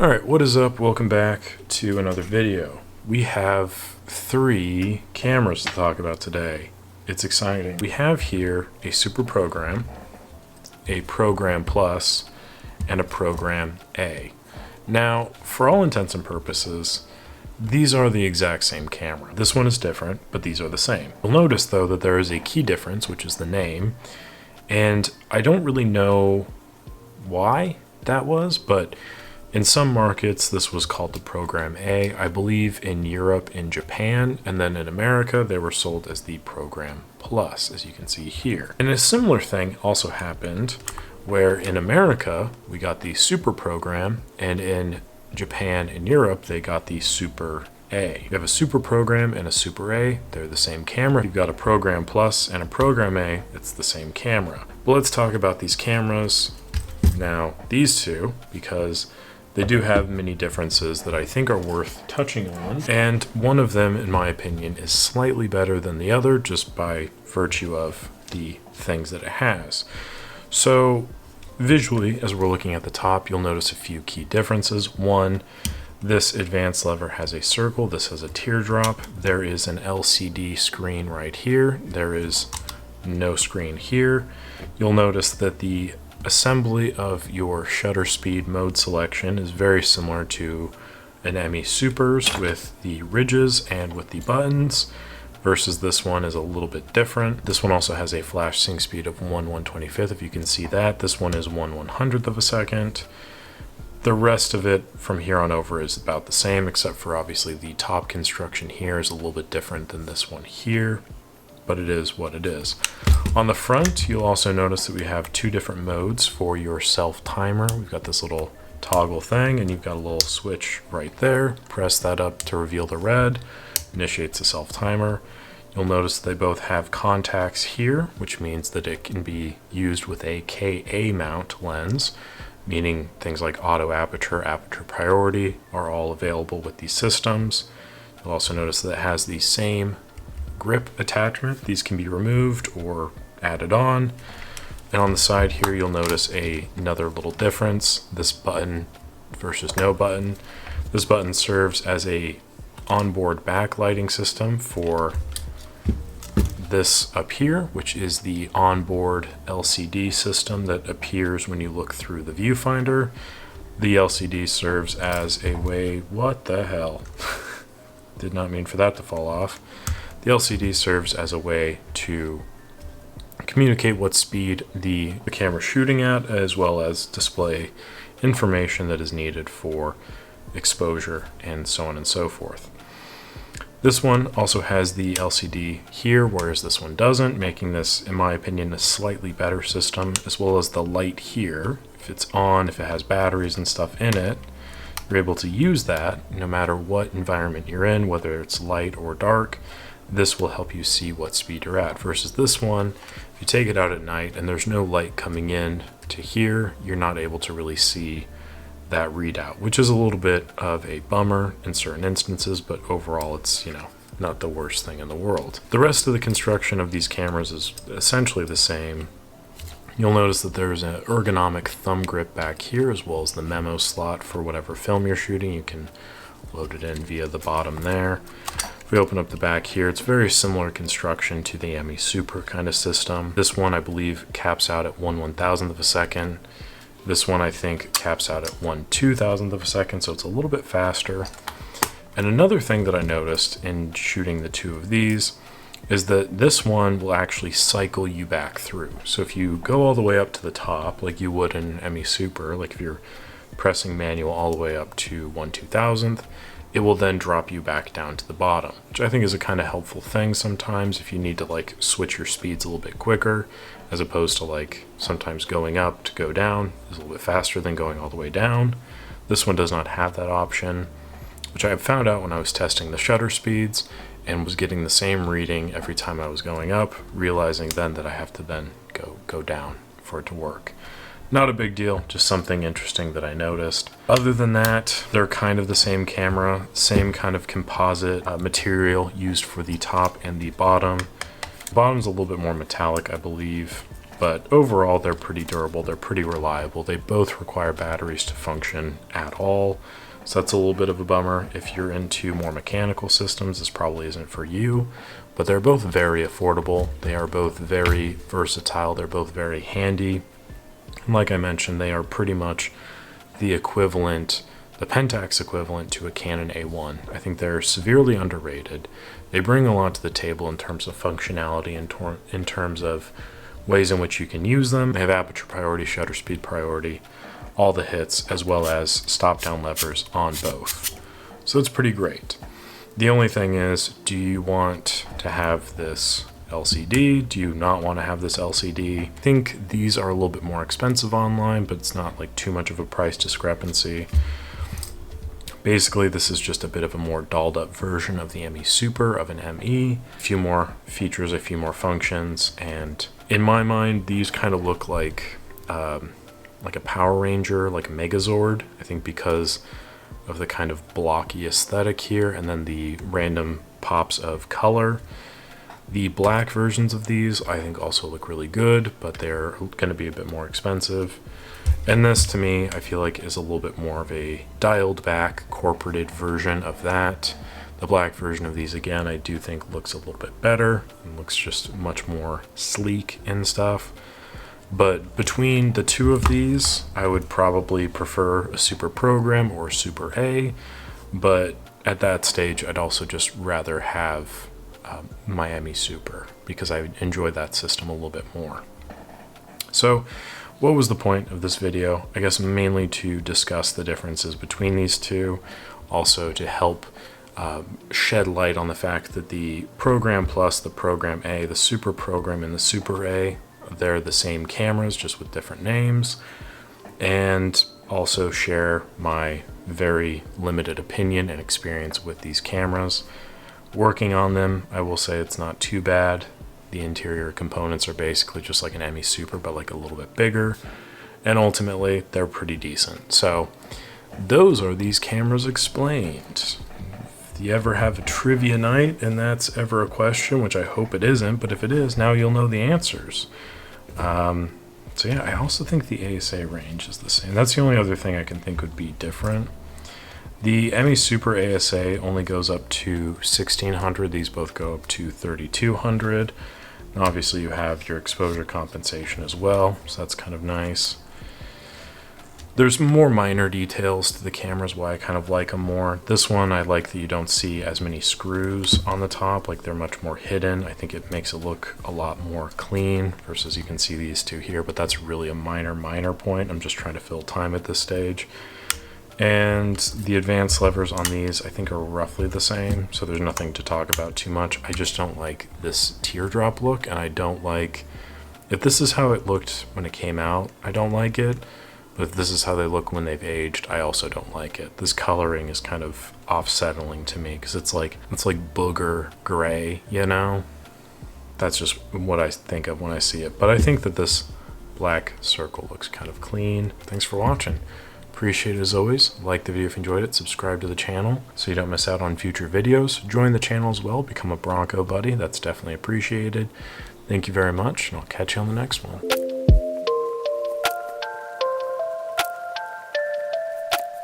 Alright, what is up? Welcome back to another video. We have 3 cameras to talk about today. It's exciting. We have here a Super Program, a Program Plus, and a Program A. Now, for all intents and purposes, these are the exact same camera. This one is different, but these are the same. You'll notice though that there is a key difference, which is the name, and I don't really know why that was, but in some markets, this was called the Program A. I believe in Europe, in Japan, and then in America, they were sold as the Program Plus, as you can see here. And a similar thing also happened where in America, we got the Super Program, and in Japan and Europe, they got the Super A. You have a Super Program and a Super A, they're the same camera. You've got a Program Plus and a Program A, it's the same camera. But let's talk about these cameras now, these two, because they do have many differences that I think are worth touching on, and one of them, in my opinion, is slightly better than the other just by virtue of the things that it has. So visually, as we're looking at the top, you'll notice a few key differences. One, this advanced lever has a circle, this has a teardrop, there is an LCD screen right here, there is no screen here. You'll notice that the assembly of your shutter speed mode selection is very similar to an ME Super's with the ridges and with the buttons, versus this one is a little bit different. This one also has a flash sync speed of 1/125th, if you can see that. This one is 1/100th of a second. The rest of it from here on over is about the same, except for obviously the top construction here is a little bit different than this one here, but it is what it is. On the front, you'll also notice that we have 2 different modes for your self timer. We've got this little toggle thing, and you've got a little switch right there. Press that up to reveal the red, initiates the self timer. You'll notice they both have contacts here, which means that it can be used with a KA mount lens, meaning things like auto aperture, aperture priority are all available with these systems. You'll also notice that it has the same grip attachment. These can be removed or added on. And on the side here, you'll notice another little difference. This button versus no button. This button serves as a onboard backlighting system for this up here, which is the onboard LCD system that appears when you look through the viewfinder. The LCD serves as a way, what the hell? Did not mean for that to fall off. The LCD serves as a way to communicate what speed the camera is shooting at, as well as display information that is needed for exposure and so on and so forth. This one also has the LCD here, whereas this one doesn't, making this, in my opinion, a slightly better system, as well as the light here. If it's on, if it has batteries and stuff in it, you're able to use that no matter what environment you're in, whether it's light or dark. This will help you see what speed you're at, versus this one, if you take it out at night and there's no light coming in to here, you're not able to really see that readout, which is a little bit of a bummer in certain instances, but overall it's, not the worst thing in the world. The rest of the construction of these cameras is essentially the same. You'll notice that there's an ergonomic thumb grip back here, as well as the memo slot for whatever film you're shooting. You can load it in via the bottom there. If we open up the back here, it's very similar construction to the ME Super kind of system. This one, I believe, caps out at 1/1000th of a second. This one, I think, caps out at 1/2000th of a second, so it's a little bit faster. And another thing that I noticed in shooting the 2 of these is that this one will actually cycle you back through. So if you go all the way up to the top, like you would in ME Super, like if you're pressing manual all the way up to 1/2000th, it will then drop you back down to the bottom, which I think is a kind of helpful thing sometimes if you need to switch your speeds a little bit quicker, as opposed to sometimes going up to go down is a little bit faster than going all the way down. This one does not have that option, which I found out when I was testing the shutter speeds and was getting the same reading every time I was going up, realizing then that I have to then go down for it to work. Not a big deal, just something interesting that I noticed. Other than that, they're kind of the same camera, same kind of composite material used for the top and the bottom. The bottom's a little bit more metallic, I believe, But overall, they're pretty durable, they're pretty reliable. They both require batteries to function at all. So that's a little bit of a bummer. If you're into more mechanical systems, this probably isn't for you, but they're both very affordable. They are both very versatile. They're both very handy. And like I mentioned, they are pretty much the equivalent, the Pentax equivalent to a Canon A1. I think they're severely underrated. They bring a lot to the table in terms of functionality and in terms of ways in which you can use them. They have aperture priority, shutter speed priority, all the hits, as well as stop down levers on both. So it's pretty great. The only thing is, do you want to have this LCD? Do you not want to have this LCD? I think these are a little bit more expensive online, but it's not like too much of a price discrepancy. Basically, this is just a bit of a more dolled up version of the ME Super, of an ME. A few more features, a few more functions, and in my mind, these kind of look like a Power Ranger, like a Megazord. I think because of the kind of blocky aesthetic here, and then the random pops of color. The black versions of these I think also look really good, but they're going to be a bit more expensive. And this, to me, I feel like is a little bit more of a dialed back, corporated version of that. The black version of these, again, I do think looks a little bit better and looks just much more sleek and stuff. But between the two of these, I would probably prefer a Super Program or a Super A. But at that stage, I'd also just rather have my ME Super, because I enjoy that system a little bit more. So what was the point of this video? I guess mainly to discuss the differences between these two, also to help shed light on the fact that the Program Plus, the Program A, the Super Program, and the Super A, they're the same cameras, just with different names, and also share my very limited opinion and experience with these cameras. Working on them, I will say it's not too bad. The interior components are basically just like an ME Super, but like a little bit bigger, and ultimately they're pretty decent. So those are these cameras explained. If you ever have a trivia night and that's ever a question, which I hope it isn't, but if it is, now you'll know the answers. So yeah, I also think the ASA range is the same. That's the only other thing I can think would be different. The ME Super ASA only goes up to 1600. These both go up to 3200. And obviously you have your exposure compensation as well, so that's kind of nice. There's more minor details to the cameras why I kind of like them more. This one, I like that you don't see as many screws on the top, like they're much more hidden. I think it makes it look a lot more clean versus you can see these two here, but that's really a minor point. I'm just trying to fill time at this stage. And the advanced levers on these I think are roughly the same, so there's nothing to talk about too much. I just don't like this teardrop look, and I don't like, if this is how it looked when it came out, I don't like it. But if this is how they look when they've aged, I also don't like it. This coloring is kind of off-settling to me because it's like booger gray, you know? That's just what I think of when I see it. But I think that this black circle looks kind of clean. Thanks for watching. Appreciate it as always. Like the video if you enjoyed it. Subscribe to the channel so you don't miss out on future videos. Join the channel as well. Become a Bronco buddy. That's definitely appreciated. Thank you very much, and I'll catch you on the next one.